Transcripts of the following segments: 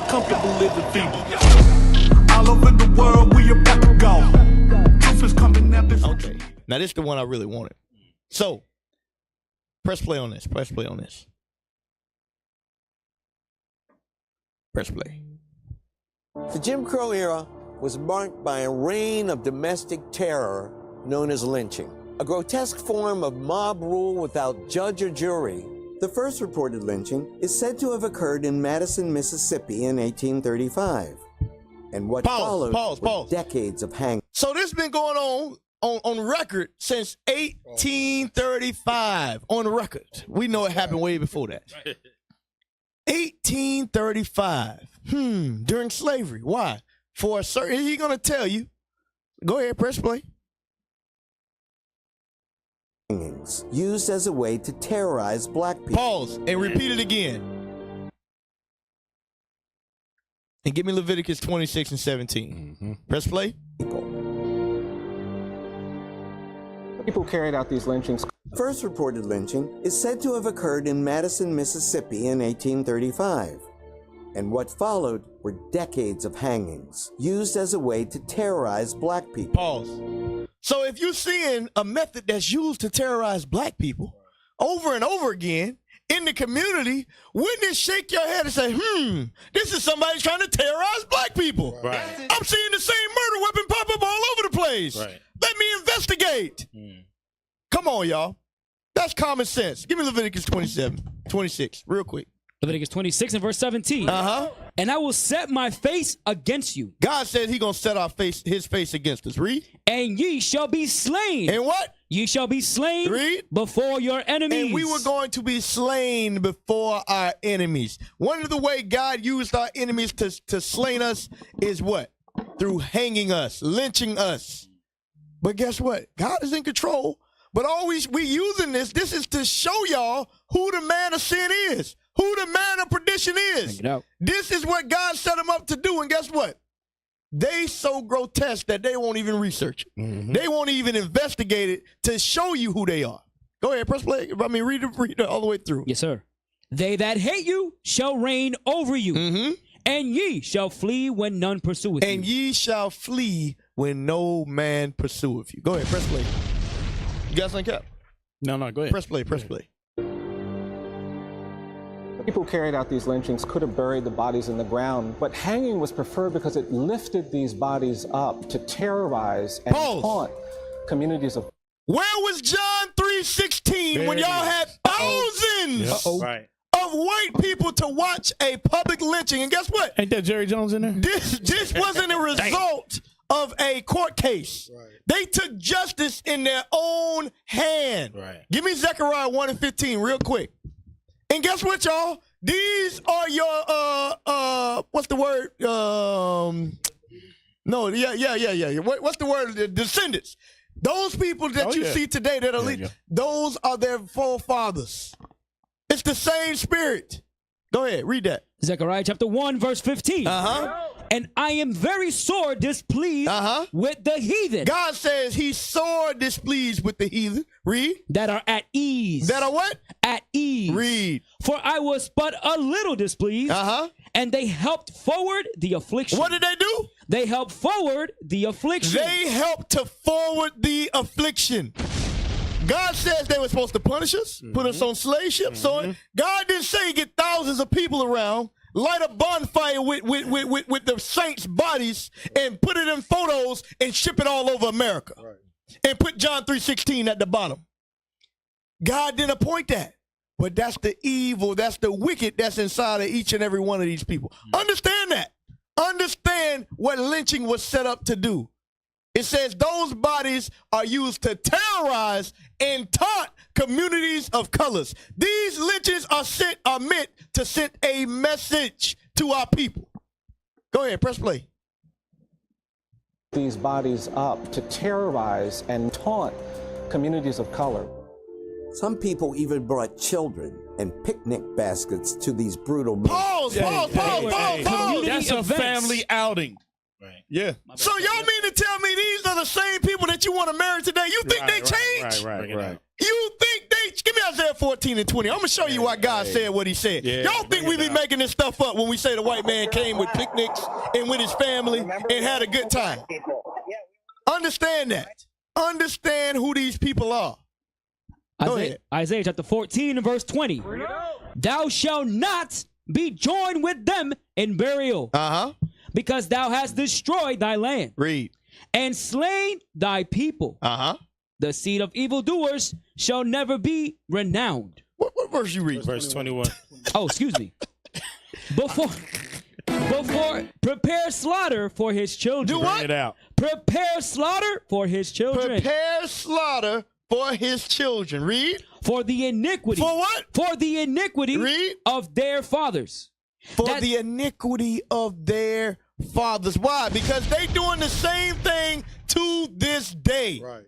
comfortable living people. All over the world, we about to go. Truth is coming out this. Okay. Now, this is the one I really wanted. So, press play on this. Press play on this. Press play. The Jim Crow era was marked by a reign of domestic terror known as lynching, a grotesque form of mob rule without judge or jury. The first reported lynching is said to have occurred in Madison, Mississippi in 1835. And what followed were decades of hanging. So this has been going on record since 1835. On record. We know it happened way before that. 1835. During slavery. Why? For a certain, he's going to tell you. Go ahead, press play. Used as a way to terrorize black people. Pause and repeat it again. And give me Leviticus 26 and 17. Press play. People carried out these lynchings. First reported lynching is said to have occurred in Madison, Mississippi in 1835. And what followed were decades of hangings, used as a way to terrorize black people. Pause. So if you're seeing a method that's used to terrorize black people over and over again in the community, wouldn't it shake your head and say, this is somebody trying to terrorize black people? Right. I'm seeing the same murder weapon pop up all over the place. Right. Let me investigate. Come on, y'all. That's common sense. Give me Leviticus 26, real quick. Leviticus 26 and verse 17. And I will set my face against you. God said he going to set his face against us. Read. And ye shall be slain. And what? Ye shall be slain. Read. Before your enemies. And we were going to be slain before our enemies. One of the way God used our enemies to slay us is what? Through hanging us, lynching us. But guess what? God is in control. But always we using this is to show y'all who the man of sin is, who the man of perdition is. This is what God set them up to do. And guess what? They so grotesque that they won't even research it. They won't even investigate it to show you who they are. Go ahead, press play. I mean, read it all the way through. Yes, sir. They that hate you shall reign over you, and ye shall flee when none pursueth you. And ye shall flee when no man pursueth you. Go ahead, press play. You got something, Cap? No, go ahead. Press play, press play. People who carried out these lynchings could have buried the bodies in the ground, but hanging was preferred because it lifted these bodies up to terrorize and taunt communities of. Where was John 3:16 when y'all had thousands of white people to watch a public lynching? And guess what? Ain't that Jerry Jones in there? This wasn't a result of a court case. They took justice in their own hand. Give me Zechariah 1 and 15 real quick. And guess what, y'all? These are your what's the word? What's the word? The descendants. Those people that you see today that are those are their forefathers. It's the same spirit. Go ahead, read that. Zechariah chapter 1, verse 15. And I am very sore displeased with the heathen. God says he's sore displeased with the heathen. Read. That are at ease. That are what? At ease. Read. For I was but a little displeased. And they helped forward the affliction. What did they do? They helped forward the affliction. They helped to forward the affliction. God says they were supposed to punish us, put us on slave ships. So God didn't say get thousands of people around, light a bonfire with the saints' bodies and put it in photos and ship it all over America. And put John 3:16 at the bottom. God didn't appoint that. But that's the evil, that's the wicked that's inside of each and every one of these people. Understand that. Understand what lynching was set up to do. It says those bodies are used to terrorize and taunt communities of colors. These lynchings are meant to send a message to our people. Go ahead, press play. These bodies up to terrorize and taunt communities of color. Some people even brought children and picnic baskets to these brutal men. Pause. That's a family outing. Yeah. So y'all mean to tell me these are the same people that you want to marry today? You think they changed? Right. You think give me Isaiah 14:20. I'm gonna show you why God said what He said. Yeah, Y'all think we be making this stuff up when we say the white man came with picnics and with his family and had a good time? Understand that. Understand who these people are. Go ahead. Isaiah chapter 14 and verse 20. Thou shalt not be joined with them in burial, because thou hast destroyed thy land. Read. And slain thy people. The seed of evildoers shall never be renowned. What verse you read? Verse 21. Oh, excuse me. Before prepare slaughter for his children. Do what? Bring it out. Prepare slaughter for his children. Prepare slaughter for his children. Read. For the iniquity. For what? For the iniquity Read. of their fathers. For the iniquity of their fathers. Why? Because they doing the same thing to this day. Right.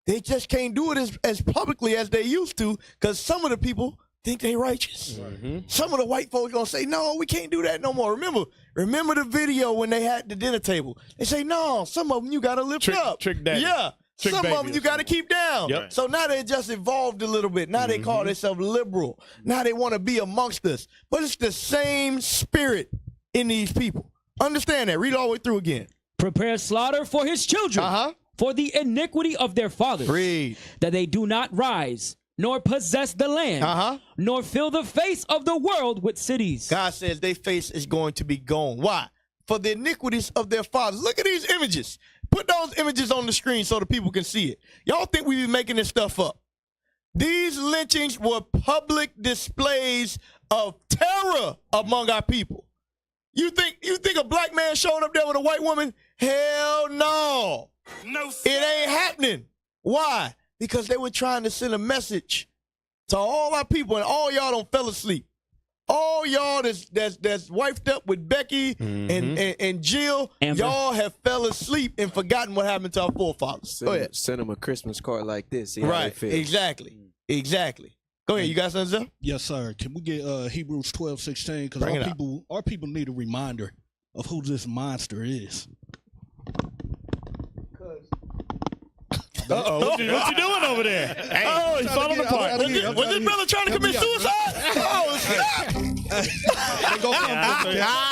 They just can't do it as publicly as they used to, because some of the people think they righteous. Some of the white folks gonna say, no, we can't do that no more. Remember the video when they had the dinner table? They say, no, some of them you gotta lift up. Trick daddy. Yeah. Trick some baby of them or you gotta keep down. Yep. So now they just evolved a little bit. Now they call themselves liberal. Now they want to be amongst us. But it's the same spirit in these people. Understand that. Read it all the way through again. Prepare slaughter for his children. For the iniquity of their fathers. Read. That they do not rise, nor possess the land, nor fill the face of the world with cities. God says their face is going to be gone. Why? For the iniquities of their fathers. Look at these images. Put those images on the screen so the people can see it. Y'all think we be making this stuff up? These lynchings were public displays of terror among our people. You think a black man showed up there with a white woman? Hell no. No, It ain't happening. Why? Because they were trying to send a message to all our people, and all y'all don't fell asleep. All y'all that's wifed up with Becky and Jill, Amber. y'all have fell asleep and forgotten what happened to our forefathers. Go ahead. Send them a Christmas card like this. See how they Right. feel. Exactly. Go ahead. You got something, sir? Yes, sir. Can we get Hebrews 12:16? Because Bring it our people need a reminder of who this monster is. Uh-oh. What you doing over there? Oh, he's falling apart. Was this brother trying to commit suicide? Oh, snap.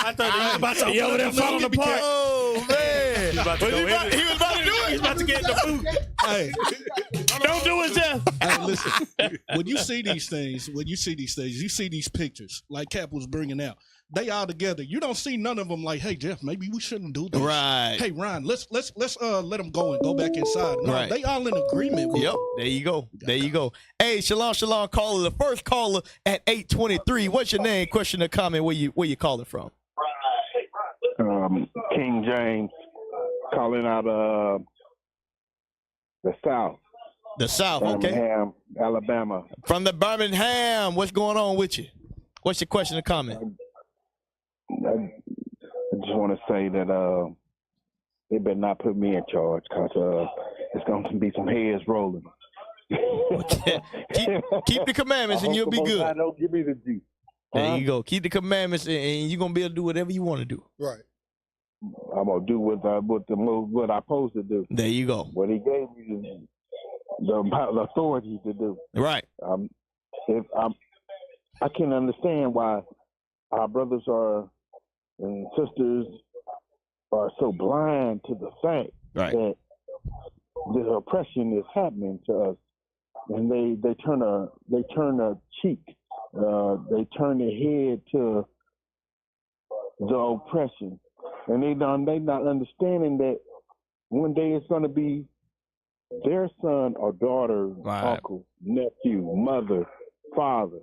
I thought he was about to be over there falling apart. Oh, man. He was about to do it. He's about to get in the boot. Hey, Don't do it, Jeff. hey, listen. When you see these things, you see these pictures, like Cap was bringing out. They all together. You don't see none of them like, hey, Jeff, maybe we shouldn't do this. Right. Hey, Ryan, let's let them go and go back inside. No, Right. they all in agreement with Yep. There you go. There you go. Hey, shalom, caller. The first caller at 823. What's your name? Question or comment? Where you calling from? King James calling out the South. The South. Okay. Birmingham, Alabama. From the Birmingham. What's going on with you? What's your question or comment? I just want to say that they better not put me in charge, because it's going to be some heads rolling. keep the commandments and you'll be good. Don't give me the juice. There you go. Keep the commandments and you're going to be able to do whatever you want to do. Right. I'm going to do what I'm supposed to do. There you go. What he gave me the authority to do. Right. I can understand why our brothers and sisters are so blind to the fact that the oppression is happening to us, and they turn a cheek, they turn their head to the oppression, and they not understanding that one day it's going to be their son or daughter, uncle, nephew, mother, father,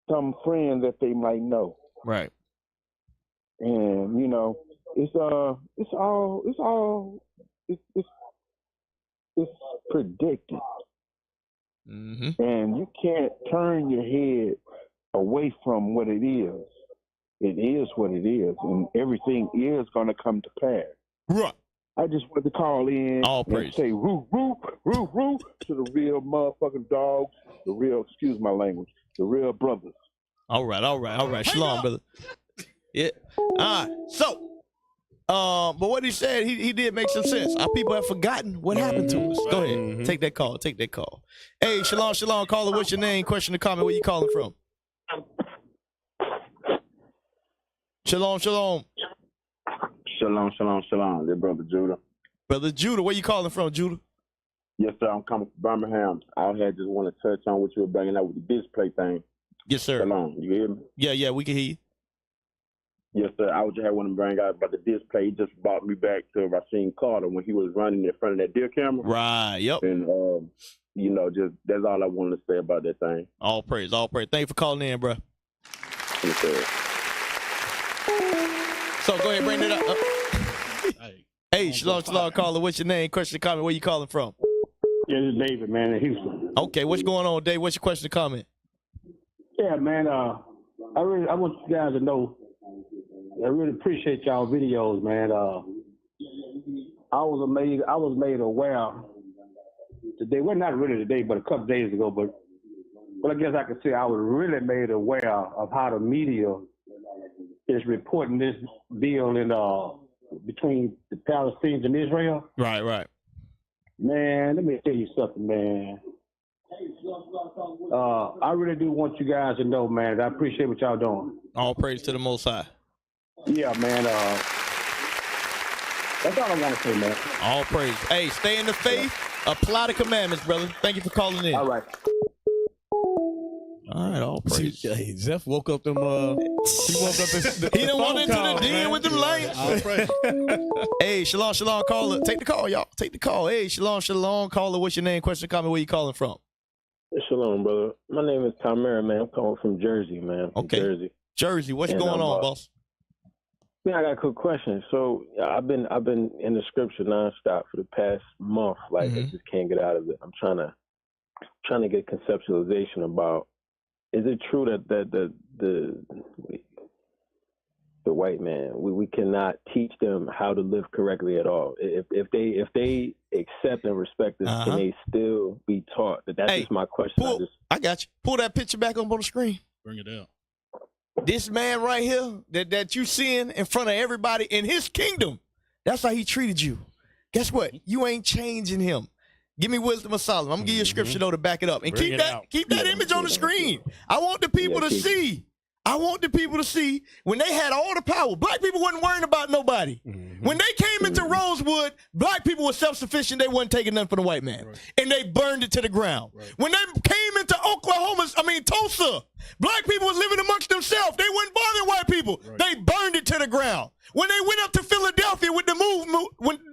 some friend that they might know. Right. And it's predicted. And you can't turn your head away from what it is. It is what it is, and everything is going to come to pass. Right. I just wanted to call in and say roo, roo, roo, roo to the real motherfucking dogs, the real, excuse my language, the real brothers. All right. Shalom, brother. Yeah. All right. So, But what he said, he did make some sense. Our people have forgotten what happened to us. Go ahead. Take that call. Take that call. Hey, shalom, caller. What's your name? Question or comment? Where you calling from? Shalom. Shalom. Dear Brother Judah. Brother Judah, where you calling from, Judah? Yes, sir. I'm coming from Birmingham. I had just want to touch on what you were bringing up with the display thing. Yes, sir. Shalom. You hear me? Yeah, we can hear you. Yes, sir. I was just want to bring out about the display. He just brought me back to Rasheen Carter when he was running in front of that deer camera. Right, yep. And, just that's all I wanted to say about that thing. All praise. Thank you for calling in, bro. Yes, sir. So go ahead, bring it up. Hey, shalom, caller. What's your name? Question or comment? Where you calling from? Yeah, this is David, man, in Houston. Okay, what's going on, Dave? What's your question or comment? Yeah, man. I want you guys to know. I really appreciate y'all videos, man. I was made aware today. Well, not really today, but a couple days ago. But I guess I could say I was really made aware of how the media is reporting this deal in between the Palestinians and Israel. Right. Man, let me tell you something, man. I really do want you guys to know, man. I appreciate what y'all doing. All praise to the Most High. Yeah, man. That's all I want to say, man. All praise. Hey, stay in the faith. Apply the commandments, brother. Thank you for calling in. All right. All praise. Hey, Zeph woke up them. He woke up. He done went into the den with them lights. All praise. Hey, shalom, caller. Take the call, y'all. Take the call. Hey, shalom, caller. What's your name? Question, comment. Where you calling from? Shalom, brother. My name is Tamara, man. I'm calling from Jersey, man. Okay. Jersey. What's going on, boss? Man, I got a quick question. So I've been in the scripture nonstop for the past month. Like I just can't get out of it. I'm trying to get conceptualization about. Is it true that the white man we cannot teach them how to live correctly at all? If they accept and respect this, can they still be taught? That's just my question. I got you. Pull that picture back up on the screen. Bring it out. This man right here that you seeing in front of everybody in his kingdom, that's how he treated you. Guess what? You ain't changing him. Give me wisdom of Solomon. I'm gonna give you a scripture though to back it up. And keep that image on the screen. I want the people to see. I want the people to see when they had all the power. Black people wasn't worrying about nobody. When they came into Rosewood, black people were self-sufficient. They wasn't taking nothing from the white man. And they burned it to the ground. When they came into Tulsa, black people was living amongst themselves. They wasn't bothering white people. They burned it to the ground. When they went up to Philadelphia with the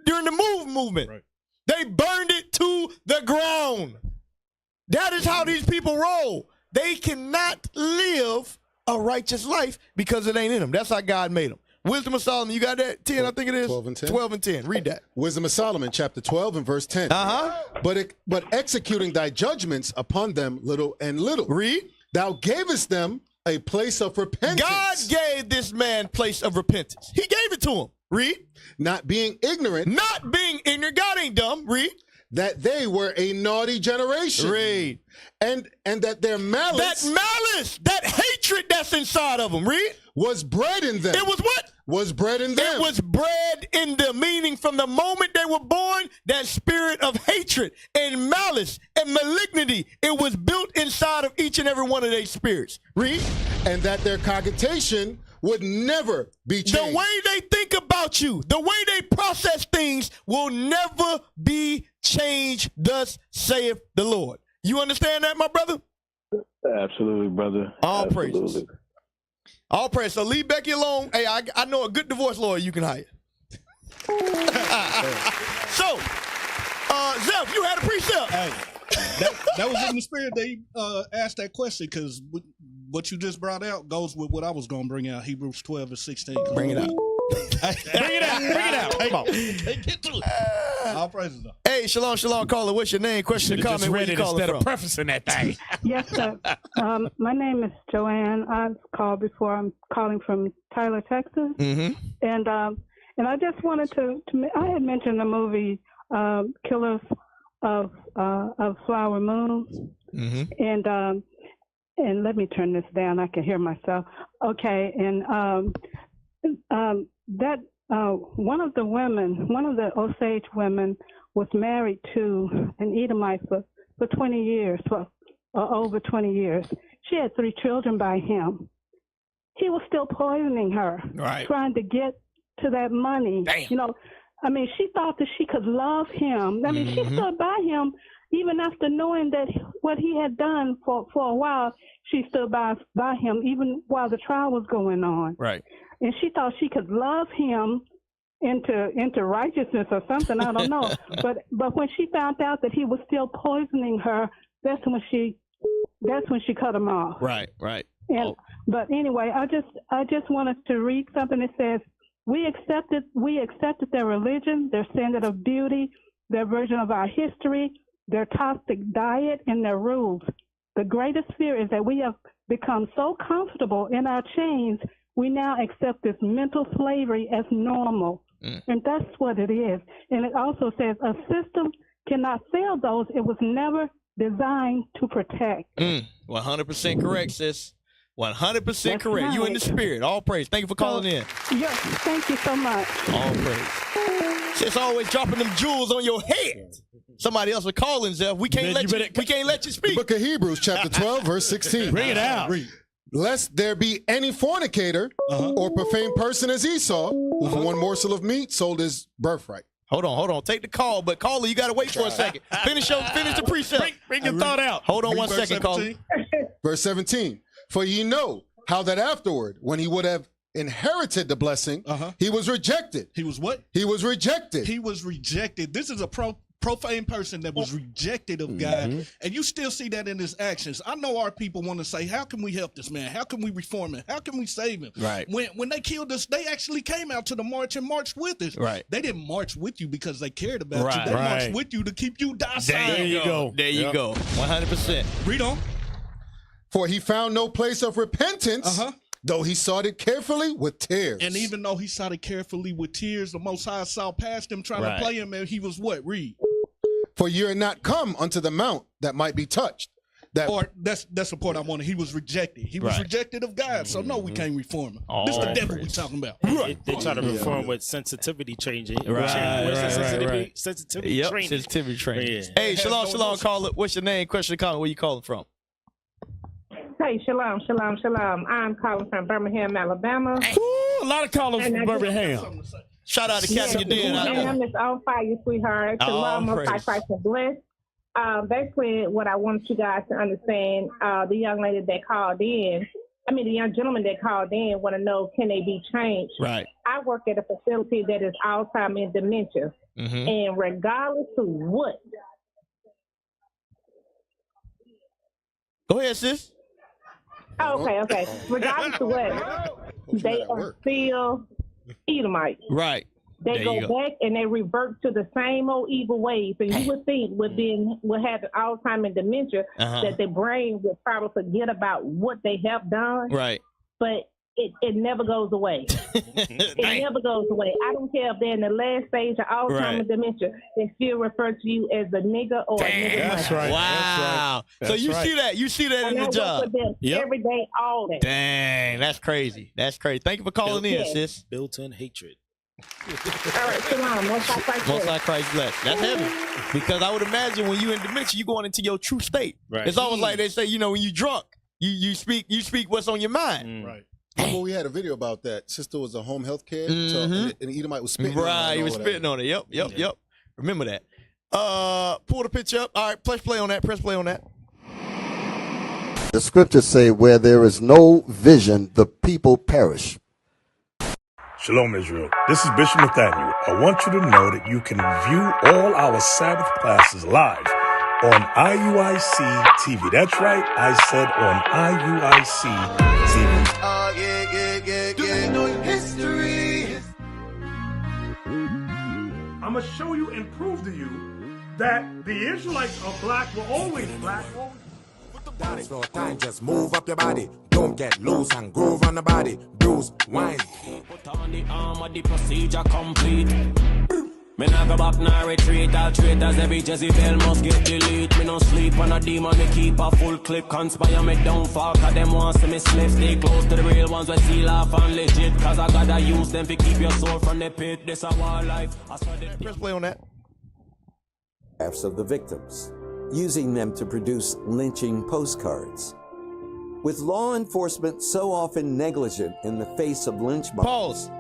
during the movement, they burned it to the ground. That is how these people roll. They cannot live a righteous life because it ain't in them. That's how God made them. Wisdom of Solomon, you got that? 10, I think it is. 12 and 10. 12 and 10. Read that. Wisdom of Solomon, chapter 12 and verse 10. But executing thy judgments upon them little and little. Read. Thou gavest them a place of repentance. God gave this man place of repentance. He gave it to him. Read. Not being ignorant. Not being ignorant. God ain't dumb. Read. That they were a naughty generation. Read. And that their malice. That hatred that's inside of them. Read. Was bred in them. It was what? Was bred in them. It was bred in them, meaning from the moment they were born, that spirit of hatred and malice and malignity, it was built inside of each and every one of their spirits. Read. And that their cogitation would never be changed. The way they think about you, the way they process things will never be changed, thus saith the Lord. You understand that, my brother? Absolutely, brother. All praises. All praise. So leave Becky alone. Hey, I know a good divorce lawyer you can hire. So, Zeph, you had a precept. Hey, that was in the spirit they asked that question because what you just brought out goes with what I was going to bring out, Hebrews 12 and 16. Bring it out. Bring it out. Come on. Get to it. All praises though. Hey, shalom, caller. What's your name? Question or comment? Where you calling instead from? of prefacing that thing. Yes, sir. My name is Joanne. I've called before. I'm calling from Tyler, Texas. Mm-hmm. And I just wanted to I had mentioned the movie Killers of Flower Moons. Mm-hmm. And let me turn this down. I can hear myself. Okay. And that one of the Osage women, was married to an Edomite for 20 years, or over 20 years. She had 3 children by him. He was still poisoning her, trying to get to that money. Damn. You know, I mean, she thought that she could love him. I mean, she stood by him even after knowing that what he had done for a while. She stood by him even while the trial was going on. Right. And she thought she could love him into righteousness or something. I don't know. But when she found out that he was still poisoning her, that's when she cut him off. Right. Right. And but anyway, I just wanted to read something that says, we accepted their religion, their standard of beauty, their version of our history, their toxic diet, and their rules. The greatest fear is that we have become so comfortable in our chains, we now accept this mental slavery as normal. And that's what it is. And it also says a system cannot fail those it was never designed to protect. 100% correct, sis. 100% That's correct. You in the right. spirit. All praise. Thank you for calling in. Yes, thank you so much. All praise. Sis always dropping them jewels on your head. Somebody else was calling, Zeph. We can't let you speak. The book of Hebrews, chapter 12, verse 16. Bring it out. Lest there be any fornicator or profane person as Esau, who for one morsel of meat sold his birthright. Hold on. Take the call, but caller, you got to wait for a second. Finish the precept. Bring your thought out. Hold on Read 1 verse second, caller. 17. Verse 17. For ye know how that afterward, when he would have inherited the blessing, he was rejected. He was what? He was rejected. He was rejected. This is a profane person that was rejected of God, and you still see that in his actions. I know our people want to say, how can we help this man? How can we reform him? How can we save him? Right. When they killed us, they actually came out to the march and marched with us. Right. They didn't march with you because they cared about Right. you. They Right. marched with you to keep you docile. There you go. There you go. 100%. Read on. For he found no place of repentance, though he sought it carefully with tears. And even though he sought it carefully with tears, the Most High saw past him trying to play him, and he was what? Read. For ye are not come unto the mount that might be touched. Or that's the point I wanted. He was rejected. He was rejected of God. So no, we can't reform him. This is the devil we talking about. They try to reform with sensitivity changing. Right. Sensitivity training. Sensitivity training. Yeah. Hey, shalom, caller. What's your name? Question, comment. Where you calling from? Hey, shalom. I'm calling from Birmingham, Alabama. Ooh, a lot of callers from Birmingham. Shout out to Cassie Dan. I'm just on fire, sweetheart. Shalom, most high Christ and blessed. Basically, what I want you guys to understand, the young lady that called in, the young gentleman that called in want to know, can they be changed? Right. I work at a facility that is Alzheimer's and dementia. And regardless of what. Go ahead, sis. Okay. Regardless of what, they are still Edomites. Right. They go back and they revert to the same old evil ways. And you would think with having Alzheimer's and dementia that their brain would probably forget about what they have done. Right. But it never goes away. It never goes away. I don't care if they're in the last stage of Alzheimer's and dementia, they still refer to you as a nigger or a nigger. That's right. Wow. That's right. So you see that in the job. Work with them every day, all day. Dang, that's crazy. Thank you for calling in, sis. Built-in hatred. All right, shalom. Most High Christ bless. That's heavy. Because I would imagine when you in dementia, you going into your true state. Right. It's almost like they say, when you drunk, you speak what's on your mind. Right. Remember we had a video about that. Sister was a home health care, and Edomite was spitting on her. Right, he was spitting on it. Yep. Remember that. Pull the picture up. All right, press play on that. The scriptures say, where there is no vision, the people perish. Shalom, Israel. This is Bishop Nathaniel. I want you to know that you can view all our Sabbath classes live on IUIC TV. That's right, I said on IUIC TV. Do you know history? I'm going to show you and prove to you that the Israelites are black, were always black. Dance for time, just move up your body. Don't get loose and groove on the body. Bruise, wine. Put on the armor, the procedure complete. Me nah go back, nah retreat. All traitors, every Jezebel must get delete. Me no sleep on a demon, me keep a full clip. Conspire me downfall, cause them want see me slip. Stay close to the real ones, we seal off and legit. Cause I gotta use them to keep your soul from the pit. This a war life. I swear they press play on that. Of the victims, using them to produce lynching postcards. With law enforcement so often negligent in the face of lynch mobs,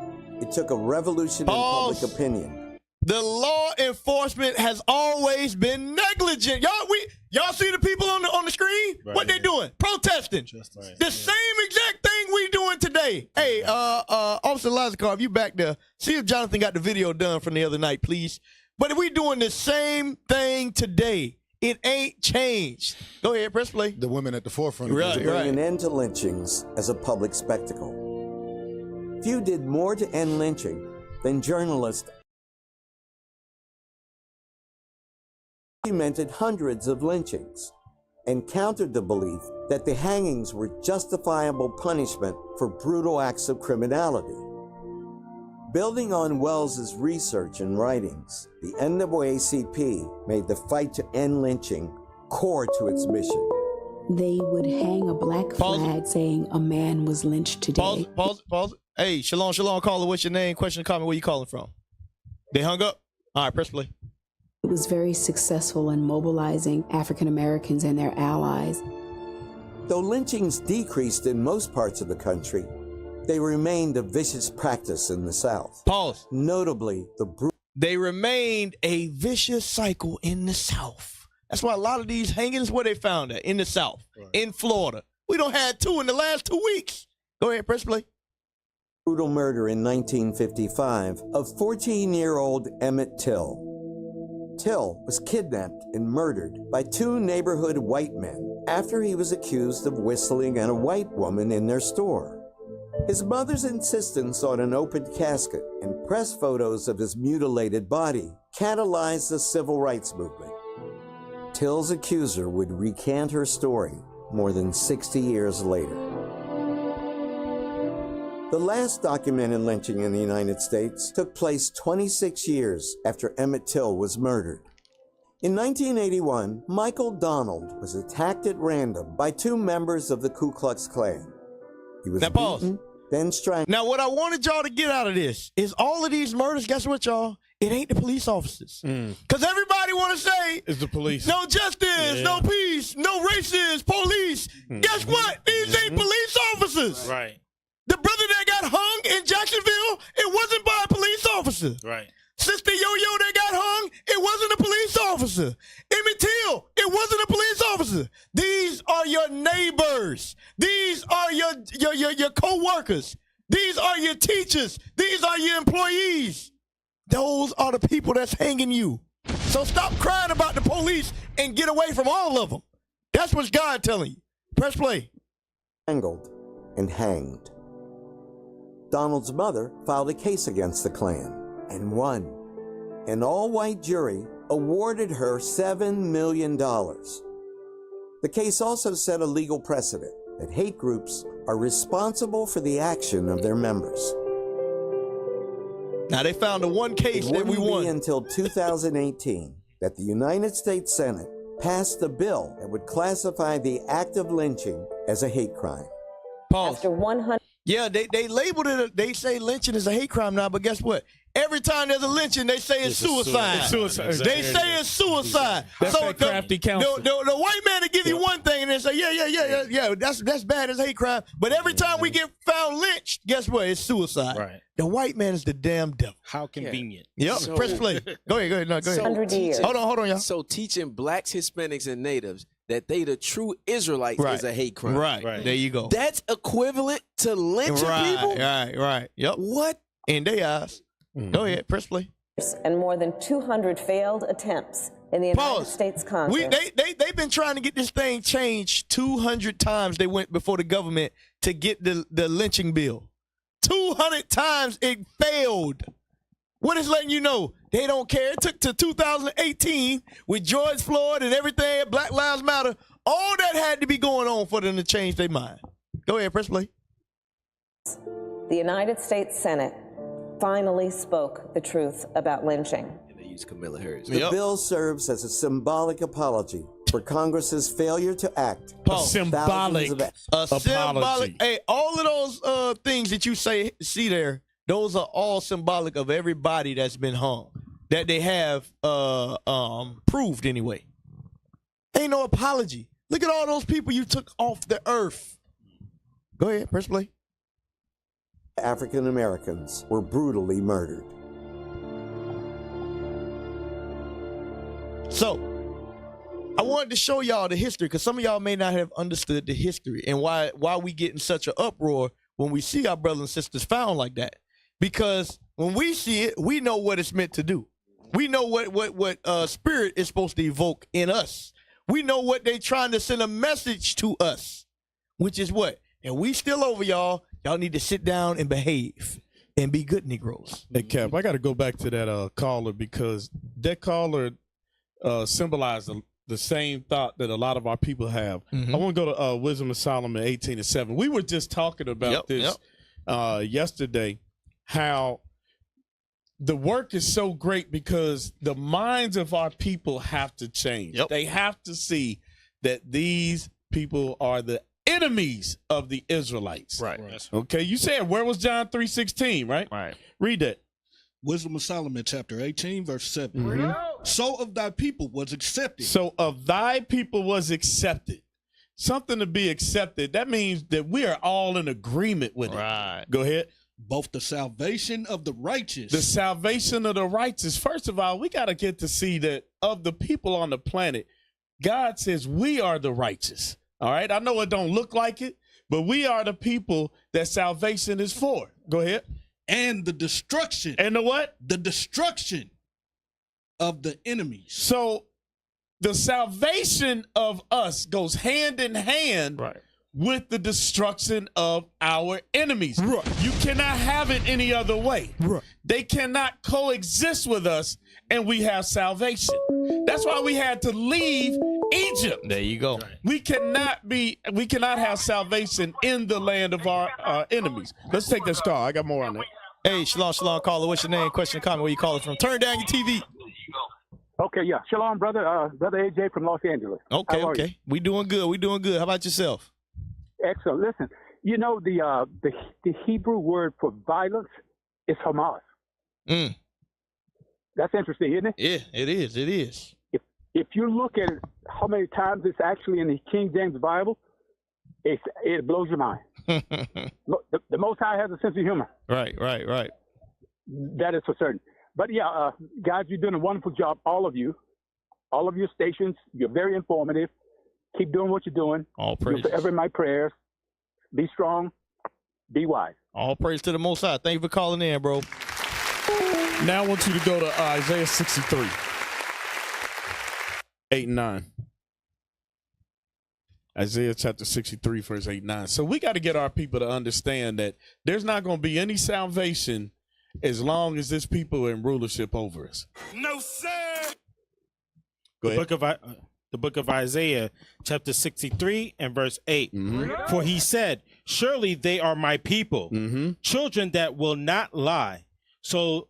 it took a revolution in public opinion. The law enforcement has always been negligent. Y'all see the people on the screen? Right. What they doing? Protesting. The same exact thing we doing today. Hey, Officer Lazarkar, if you back there, see if Jonathan got the video done from the other night, please. But if we doing the same thing today, it ain't changed. Go ahead, press play. The women at the forefront. To bring an end to lynchings as a public spectacle. Few did more to end lynching than journalists. Documented hundreds of lynchings and countered the belief that the hangings were justifiable punishment for brutal acts of criminality. Building on Wells's research and writings, the NAACP made the fight to end lynching core to its mission. They would hang a black flag saying a man was lynched today. Pause. Hey, shalom, caller. What's your name? Question, comment. Where you calling from? They hung up? All right, press play. It was very successful in mobilizing African Americans and their allies. Though lynchings decreased in most parts of the country, they remained a vicious practice in the South. Pause. Notably, they remained a vicious cycle in the South. That's why a lot of these hangings, where they found it, in the South, in Florida. We don't have 2 in the last 2 weeks. Go ahead, press play. Brutal murder in 1955 of 14-year-old Emmett Till. Till was kidnapped and murdered by 2 neighborhood white men after he was accused of whistling at a white woman in their store. His mother's insistence on an open casket and press photos of his mutilated body catalyzed the civil rights movement. Till's accuser would recant her story more than 60 years later. The last documented lynching in the United States took place 26 years after Emmett Till was murdered. In 1981, Michael Donald was attacked at random by 2 members of the Ku Klux Klan. He was beaten, then strangled. Now, what I wanted y'all to get out of this is all of these murders, guess what, y'all? It ain't the police officers. Because everybody want to say, it's the police. No justice, no peace, no racist, police. Guess what? These ain't police officers. Right. The brother that got hung in Jacksonville, it wasn't by a police officer. Right. Sister Yo-Yo that got hung, it wasn't a police officer. Emmett Till, it wasn't a police officer. These are your neighbors. These are your co-workers. These are your teachers. These are your employees. Those are the people that's hanging you. So stop crying about the police and get away from all of them. That's what God telling you. Press play. Strangled and hanged. Donald's mother filed a case against the Klan and won. An all-white jury awarded her $7 million. The case also set a legal precedent that hate groups are responsible for the action of their members. Now, they found the one case that we won. It wouldn't be until 2018 that the United States Senate passed a bill that would classify the act of lynching as a hate crime. Pause. After 100. Yeah, they labeled it. They say lynching is a hate crime now, but guess what? Every time there's a lynching, they say it's suicide. It's suicide. They say it's suicide. That's so that crafty counsel. The white man will give you one thing and then say, yeah, that's bad as hate crime. But every time we get found lynched, guess what? It's suicide. Right. The white man is the damn devil. How convenient. Yep. So- Press play. Go ahead. No, go ahead. 100 years. Hold on, y'all. So teaching blacks, Hispanics, and natives that they the true Israelites is a hate crime. Right. There you go. That's equivalent to lynching people? Right. Yep. What? In their eyes. Go ahead. Press play. And more than 200 failed attempts in the United States Congress. They've been trying to get this thing changed 200 times. They went before the government to get the lynching bill. 200 times it failed. What is letting you know? They don't care. It took to 2018 with George Floyd and everything, Black Lives Matter. All that had to be going on for them to change their mind. Go ahead, press play. The United States Senate finally spoke the truth about lynching. use Camilla Harris. The bill serves as a symbolic apology for Congress's failure to act. Symbolic. Hey, all of those things that you see there, those are all symbolic of everybody that's been hung, that they have proved anyway. Ain't no apology. Look at all those people you took off the earth. Go ahead, press play. African Americans were brutally murdered. So, I wanted to show y'all the history because some of y'all may not have understood the history and why we get in such an uproar when we see our brothers and sisters found like that. Because when we see it, we know what it's meant to do. We know what spirit is supposed to evoke in us. We know what they trying to send a message to us, which is what? And we still over y'all. Y'all need to sit down and behave and be good Negroes. Hey, Cap, I got to go back to that caller because that caller symbolized the same thought that a lot of our people have. I want to go to Wisdom of Solomon 18:7. We were just talking about this yesterday, how the work is so great because the minds of our people have to change. They have to see that these people are the enemies of the Israelites. Right. Okay, you said, where was John 3:16, right? Right. Read that. Wisdom of Solomon, chapter 18, verse 7. So of thy people was accepted. So of thy people was accepted. Something to be accepted. That means that we are all in agreement with it. Right. Go ahead. Both the salvation of the righteous. The salvation of the righteous. First of all, we got to get to see that of the people on the planet, God says we are the righteous. All right. I know it don't look like it, but we are the people that salvation is for. Go ahead. And the destruction. And the what? The destruction of the enemies. So the salvation of us goes hand in hand with the destruction of our enemies. You cannot have it any other way. They cannot coexist with us and we have salvation. That's why we had to leave Egypt. There you go. We cannot have salvation in the land of our enemies. Let's take this call. I got more on that. Hey, shalom, caller. What's your name? Question, comment, where you calling from? Turn down your TV. Okay, yeah. Shalom, brother. Brother AJ from Los Angeles. Okay. We doing good. How about yourself? Excellent. Listen, you know the Hebrew word for violence is Hamas. That's interesting, isn't it? Yeah, it is. If you look at it, how many times it's actually in the King James Bible, it blows your mind. The Most High has a sense of humor. Right. That is for certain. But yeah, guys, you're doing a wonderful job, all of you. All of your stations, you're very informative. Keep doing what you're doing. All praise. You're forever in my prayers. Be strong. Be wise. All praise to the Most High. Thank you for calling in, bro. Now I want you to go to Isaiah 63, 8 and 9. Isaiah chapter 63, verse 8 and 9. So we got to get our people to understand that there's not going to be any salvation as long as this people are in rulership over us. No, sir. Go ahead. The book of Isaiah, chapter 63 and verse 8. For he said, surely they are my people, children that will not lie. So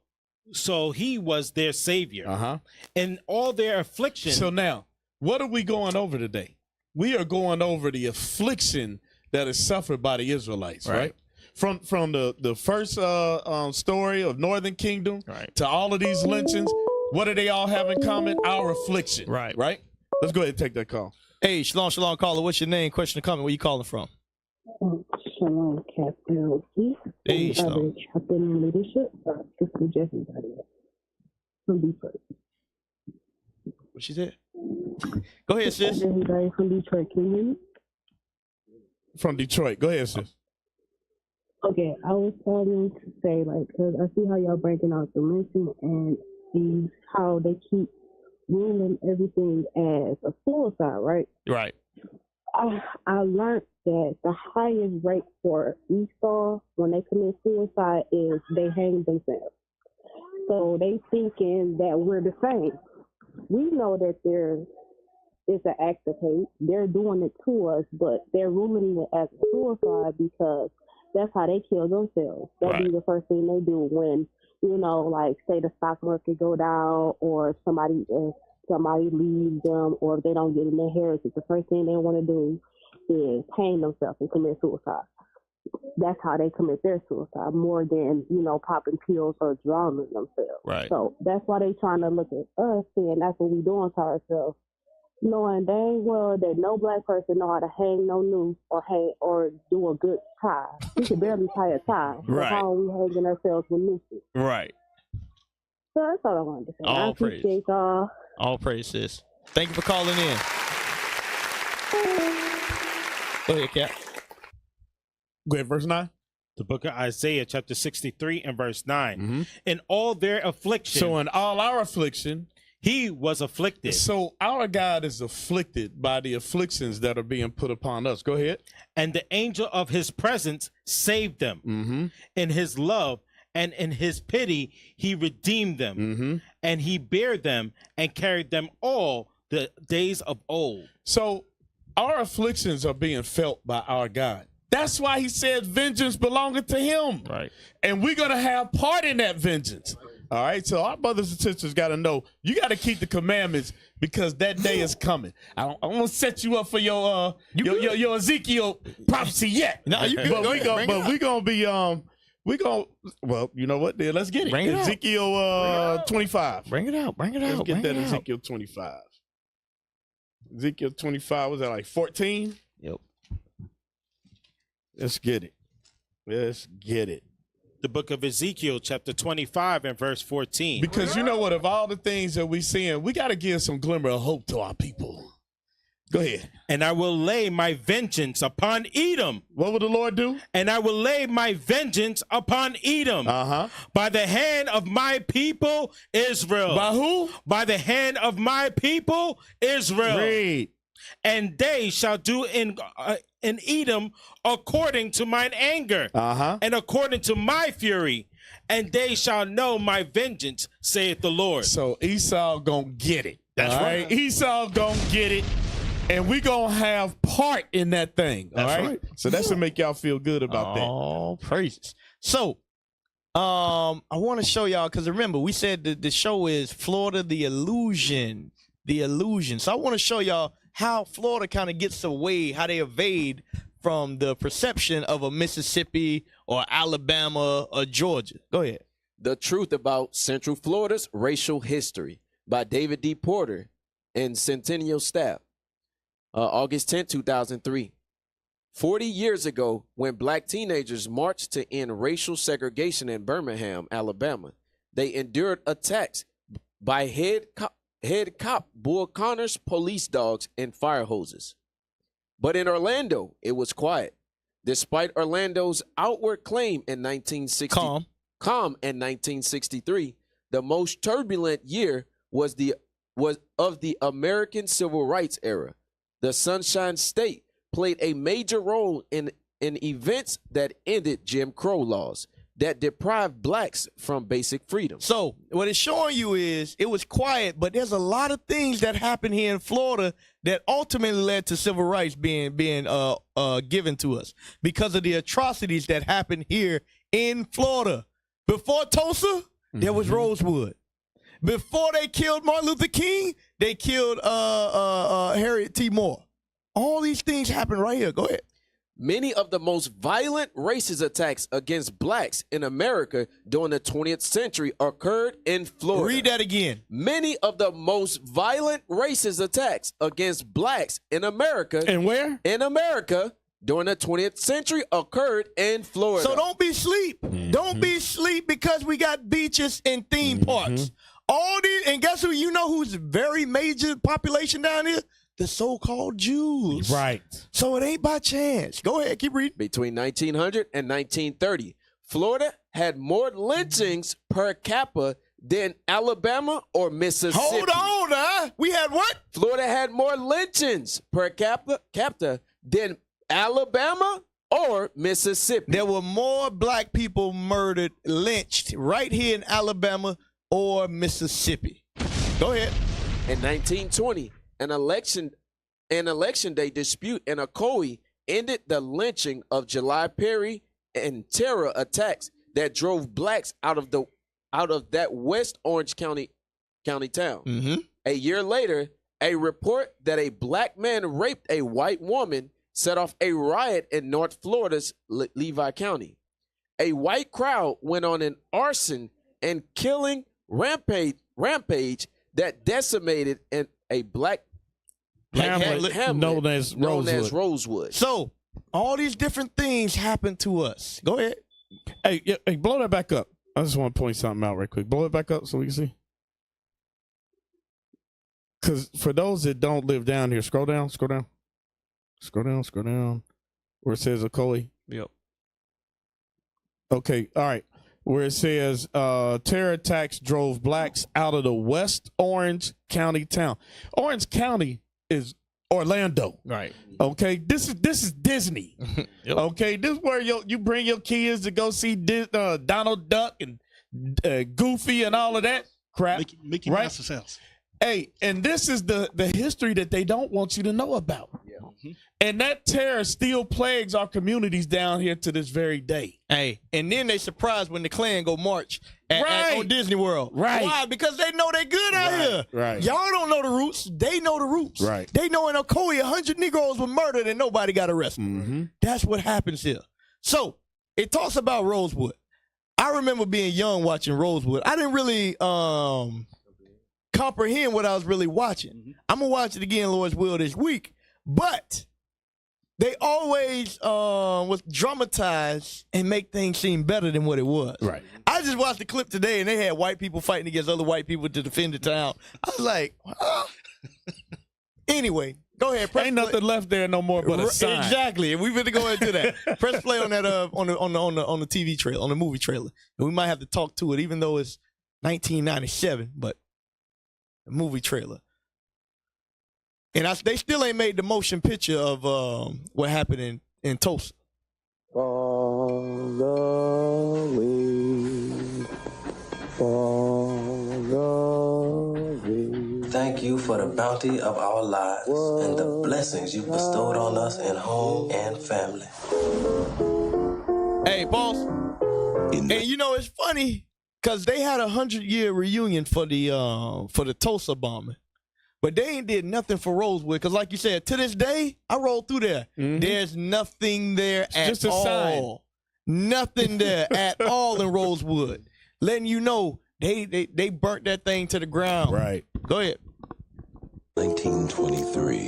he was their savior. And all their affliction. So now, what are we going over today? We are going over the affliction that is suffered by the Israelites, right? From the first story of Northern Kingdom to all of these lynchings, what do they all have in common? Our affliction, right? Let's go ahead and take that call. Hey, shalom, caller. What's your name? Question or comment? Where you calling from? Shalom, Captain. Hey, shalom. I've been in leadership. Sister Jeffrey from Detroit. What she said? Go ahead, sis. Everybody from Detroit, can you hear me? From Detroit. Go ahead, sis. Okay, I was calling to say, because I see how y'all breaking out the lynching and see how they keep ruling everything as a suicide, right? Right. I learned that the highest rate for Esau when they commit suicide is they hang themselves. So they thinking that we're the same. We know that it's an act of hate. They're doing it to us, but they're ruling it as suicide because that's how they kill themselves. That'd be the first thing they do when you know, like say the stock market go down or somebody leaves them or if they don't get an inheritance, the first thing they want to do is hang themselves and commit suicide. That's how they commit their suicide, more than, you know, popping pills or drowning themselves. Right. So that's why they trying to look at us saying that's what we doing to ourselves, knowing dang well that no black person know how to hang no noose or do a good tie. We can barely tie a tie. So Right. how are we hanging ourselves with nooses? Right. So that's all I wanted to say. I All praise. appreciate y'all. All praise, sis. Thank you for calling in. Go ahead, Cap. Go ahead, verse 9. The book of Isaiah, chapter 63 and verse 9. In all their affliction. So in all our affliction, he was afflicted. So our God is afflicted by the afflictions that are being put upon us. Go ahead. And the angel of his presence saved them. In his love and in his pity, he redeemed them. And he bare them and carried them all the days of old. So our afflictions are being felt by our God. That's why he said vengeance belongeth to him. Right. And we're going to have part in that vengeance. All right. So our brothers and sisters got to know you got to keep the commandments because that day is coming. I want to set you up for your Ezekiel prophecy yet. No, you good. But we're going to be well, you know what? Then let's get it. Bring it out. Ezekiel 25. Bring it out. Bring it out. Let's get Bring that it out. Ezekiel 25. Ezekiel 25 was that like 14? Yep. Let's get it. Let's get it. The book of Ezekiel, chapter 25 and verse 14. Because you know what? Of all the things that we're seeing, we got to give some glimmer of hope to our people. Go ahead. And I will lay my vengeance upon Edom. What will the Lord do? And I will lay my vengeance upon Edom. By the hand of my people, Israel. By who? By the hand of my people, Israel. Read. And they shall do in Edom according to mine anger, and according to my fury, and they shall know my vengeance, saith the Lord. So Esau gonna get it. That's right. Esau gonna get it, and we gonna have part in that thing. That's all right? right. So that should make y'all feel good about that. Oh, praises. So, I want to show y'all because remember we said that the show is Florida, the illusion. So I want to show y'all how Florida kind of gets away, how they evade from the perception of a Mississippi or Alabama or Georgia. Go ahead. The Truth About Central Florida's Racial History by David D. Porter and Centennial Staff. August 10, 2003. 40 years ago, when black teenagers marched to end racial segregation in Birmingham, Alabama, they endured attacks by head cop Bull Connor's police dogs and fire hoses. But in Orlando, it was quiet. Despite Orlando's outward claim in 1963, the most turbulent year was of the American Civil Rights era. The Sunshine State played a major role in events that ended Jim Crow laws that deprived blacks from basic freedom. So what it's showing you is it was quiet, but there's a lot of things that happened here in Florida that ultimately led to civil rights being given to us because of the atrocities that happened here in Florida. Before Tulsa, there was Rosewood. Before they killed Martin Luther King, they killed Harriet T. Moore. All these things happened right here. Go ahead. Many of the most violent racist attacks against blacks in America during the 20th century occurred in Florida. Read that again. Many of the most violent racist attacks against blacks in America. And where? In America during the 20th century occurred in Florida. So don't be asleep. Don't be asleep because we got beaches and theme parks. All these, and guess who? You know who's very major population down here? The so-called Jews. Right. So it ain't by chance. Go ahead, keep reading. Between 1900 and 1930, Florida had more lynchings per capita than Alabama or Mississippi. Hold on, we had what? Florida had more lynchings per capita than Alabama or Mississippi. There were more black people murdered, lynched right here in Alabama or Mississippi. Go ahead. In 1920, an election day dispute in Ocoee ended the lynching of July Perry and terror attacks that drove blacks out of the out of that West Orange County town. Mm-hmm. A year later, a report that a black man raped a white woman set off a riot in North Florida's Levy County. A white crowd went on an arson and killing rampage that decimated a black Hamlet known as Rosewood. So all these different things happen to us. Go ahead. Hey, blow that back up. I just want to point something out right quick. Blow it back up so we can see. Because for those that don't live down here, scroll down. Where it says Ocoee. Yep. Okay, all right. Where it says terror attacks drove blacks out of the West Orange County town. Orange County is Orlando. Right. Okay, this is Disney. Yep. Okay, this is where you bring your kids to go see Donald Duck and Goofy and all of that crap. Mickey right? Mouse's house. Hey, and this is the history that they don't want you to know about. Yeah. Mm-hmm. And that terror still plagues our communities down here to this very day. Hey, and then they surprised when the Klan go march on Disney World. Right. Why? Because they know they good out here. Right. Y'all don't know the roots. They know the roots. Right. They know in Ocoee 100 Negroes were murdered and nobody got arrested. Mm-hmm. That's what happens here. So it talks about Rosewood. I remember being young watching Rosewood. I didn't really comprehend what I was really watching. Mm-hmm. I'm going to watch it again, Lord's will, this week. But they always was dramatized and make things seem better than what it was. Right. I just watched the clip today, and they had white people fighting against other white people to defend the town. I was like, huh? Anyway, go ahead. Ain't nothing left there no more but a sign. Exactly, and we better go into that. Press play on that on the TV trailer, on the movie trailer, and we might have to talk to it, even though it's 1997, but a movie trailer. And they still ain't made the motion picture of what happened in Tulsa. Thank you for the bounty of our lives and the blessings you bestowed on us in home and family. Hey, boss. And you know, it's funny because they had a 100-year reunion for the Tulsa bombing. But they ain't did nothing for Rosewood because, like you said, to this day, I rolled through there. Mm-hmm. There's nothing there it's at just a all. Sign. Nothing there at all in Rosewood. Letting you know they burnt that thing to the ground. Right. Go ahead. 1923.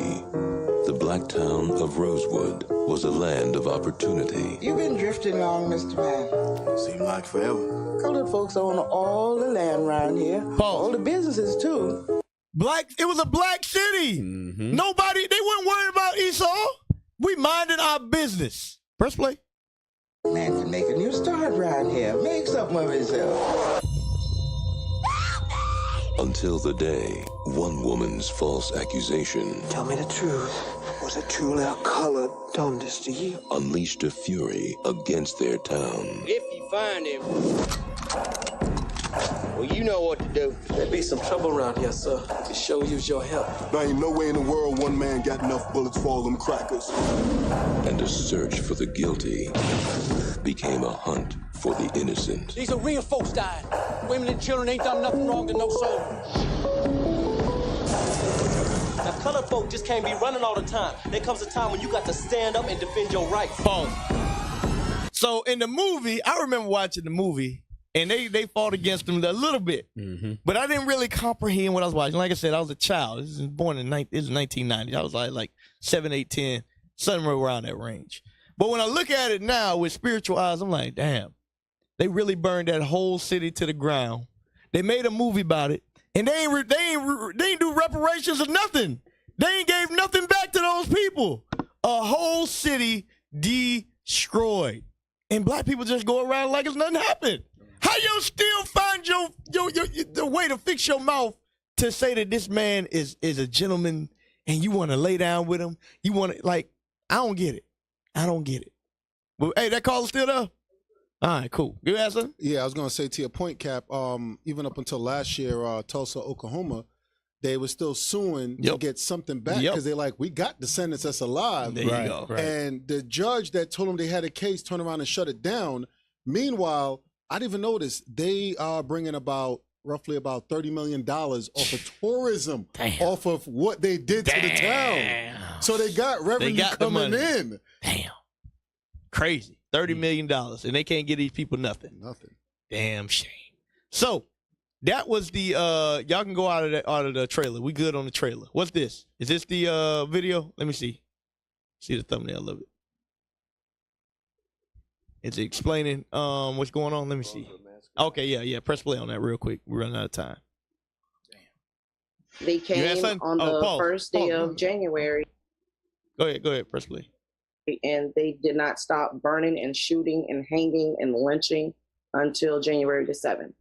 The black town of Rosewood was a land of opportunity. You've been drifting along, Mr. Man. Seemed like forever. Colored folks own all the land around here. All the businesses, too. It was a black city. Mm-hmm. They weren't worried about Esau. We minded our business. Press play. Man can make a new start around here. Make something of himself. Until the day, one woman's false accusation. Tell me the truth. Was it truly a colored done this to you? Unleashed a fury against their town. If you find him, well, you know what to do. There'd be some trouble around here, sir. I could sure use your help. There ain't no way in the world one man got enough bullets for all them crackers. And a search for the guilty became a hunt for the innocent. These are real folks dying. Women and children ain't done nothing wrong to no soul. Now, colored folk just can't be running all the time. There comes a time when you got to stand up and defend your rights. Boom. So in the movie, I remember watching the movie, and they fought against them a little bit. Mm-hmm. But I didn't really comprehend what I was watching. Like I said, I was a child. This was born in 1990. I was like 7, 8, 10, somewhere around that range. But when I look at it now with spiritual eyes, I'm like, damn, they really burned that whole city to the ground. They made a movie about it, and they ain't do reparations or nothing. They ain't gave nothing back to those people. A whole city destroyed. And black people just go around like it's nothing happened. How you still find the way to fix your mouth to say that this man is a gentleman and you want to lay down with him? You want to, like, I don't get it. I don't get it. But, hey, that caller still there? All right, cool. You ask something? Yeah, I was going to say to your point, Cap, even up until last year, Tulsa, Oklahoma, they were still suing to get something back because they're like, we got descendants that's alive. There you go. Right. And the judge that told them they had a case turned around and shut it down. Meanwhile, I didn't even notice they are bringing roughly about $30 million off of tourism, off of what they did to the town. So they got revenue coming in. Damn. Crazy. $30 million. And they can't give these people nothing. Nothing. Damn shame. So that was the y'all can go out of the trailer. We good on the trailer. What's this? Is this the video? Let me see. See the thumbnail of it. It's explaining what's going on. Let me see. Okay, yeah. Press play on that real quick. We're running out of time. They came on the first day of January. Go ahead. Press play. And they did not stop burning and shooting and hanging and lynching until January the 7th.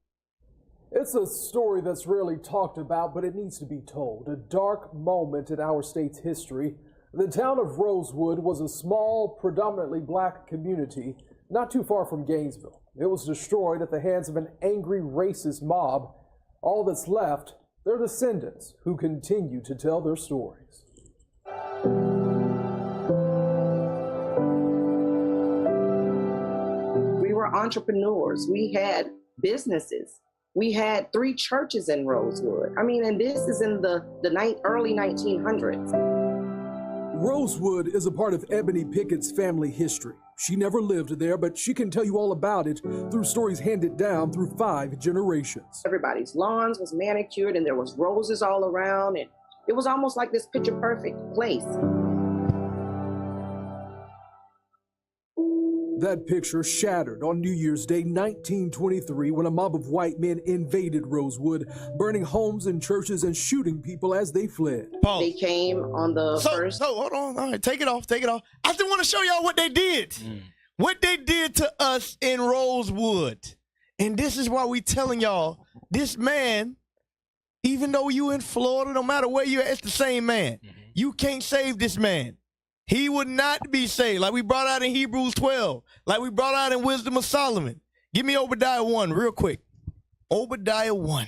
It's a story that's rarely talked about, but it needs to be told. A dark moment in our state's history. The town of Rosewood was a small, predominantly black community not too far from Gainesville. It was destroyed at the hands of an angry racist mob. All that's left, their descendants who continue to tell their stories. We were entrepreneurs. We had businesses. We had 3 churches in Rosewood. I mean, and this is in the early 1900s. Rosewood is a part of Ebony Pickett's family history. She never lived there, but she can tell you all about it through stories handed down through 5 generations. Everybody's lawns was manicured and there was roses all around, and it was almost like this picture perfect place. That picture shattered on New Year's Day 1923 when a mob of white men invaded Rosewood, burning homes and churches and shooting people as they fled. Pause. They came on the first... So, hold on. All right, take it off. I just want to show y'all what they did. What they did to us in Rosewood. And this is why we telling y'all, this man, even though you in Florida, no matter where you at, it's the same man. You can't save this man. He would not be saved, like we brought out in Hebrews 12, like we brought out in Wisdom of Solomon. Give me Obadiah 1 real quick. Obadiah 1.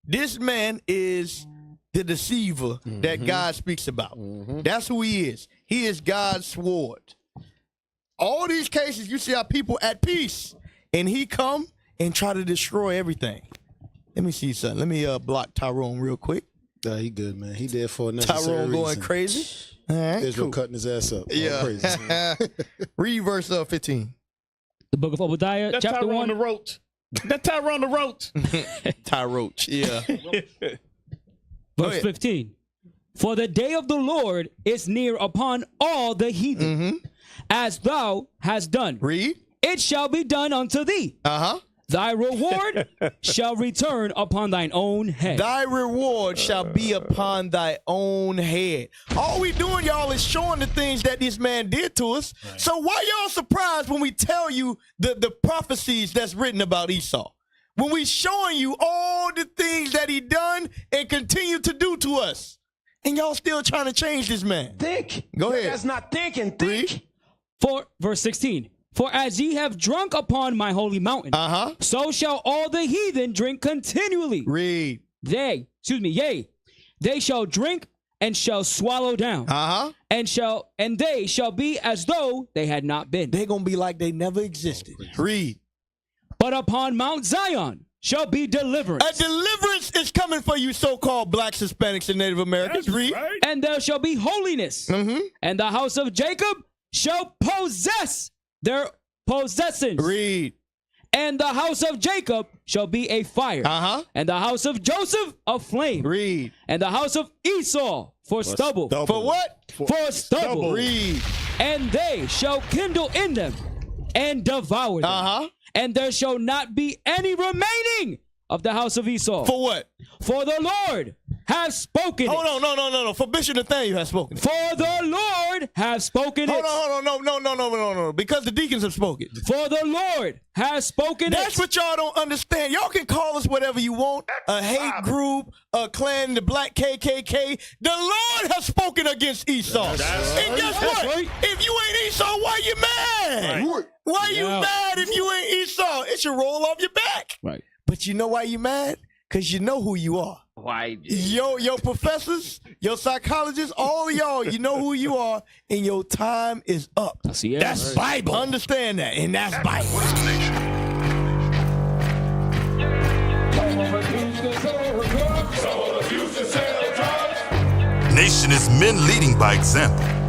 This man is the deceiver that God speaks about. That's who he is. He is God's sword. All these cases, you see how people at peace, and he come and try to destroy everything. Let me see something. Let me block Tyrone real quick. Nah, he good, man. He did for a necessary Tyrone going reason. crazy. All right, Israel cool. cutting his ass up. Yeah. Crazy. Read verse 15. The book of Obadiah, That's chapter Tyrone 1. the Roach. That's Tyrone the Roach. Tyroach, yeah. Verse 15. For the day of the Lord is near upon all the heathen, as thou hast done. Read. It shall be done unto thee. Thy reward shall return upon thine own head. Thy reward shall be upon thy own head. All we doing, y'all, is showing the things that this man did to us. Right. So why y'all surprised when we tell you the prophecies that's written about Esau? When we showing you all the things that he done and continue to do to us. And y'all still trying to change this man. Think. Go ahead. That's not thinking. Think. For verse 16. For as ye have drunk upon my holy mountain, so shall all the heathen drink continually. Read. Yea, they shall drink and shall swallow down. And they shall be as though they had not been. They're gonna be like they never existed. Read. But upon Mount Zion shall be deliverance. A deliverance is coming for you so-called blacks, Hispanics, and Native Americans. That's Read. Right. And there shall be holiness. And the house of Jacob shall possess their possessions. Read. And the house of Jacob shall be a fire. And the house of Joseph a flame. Read. And the house of Esau for stubble. For what? For stubble. Read. And they shall kindle in them and devour them. And there shall not be any remaining of the house of Esau. For what? For the Lord has spoken Hold on, no. For Bishop Nathaniel has spoken. For the Lord has spoken Hold on, no. Because the deacons have spoken. For the Lord has spoken That's what y'all don't understand. Y'all can call us whatever you want. A hate group, a clan, the black KKK. The Lord has spoken against Esau. And guess what? Right. If you ain't Esau, why you mad? Right. Why you mad if you ain't Esau? It should roll off your back. Right. But you know why you mad? Because you know who you are. White. Your professors, your psychologists, all of y'all, you know who you are, and your time is up. That's Bible. Understand that, and that's Bible. Nation is men leading by example.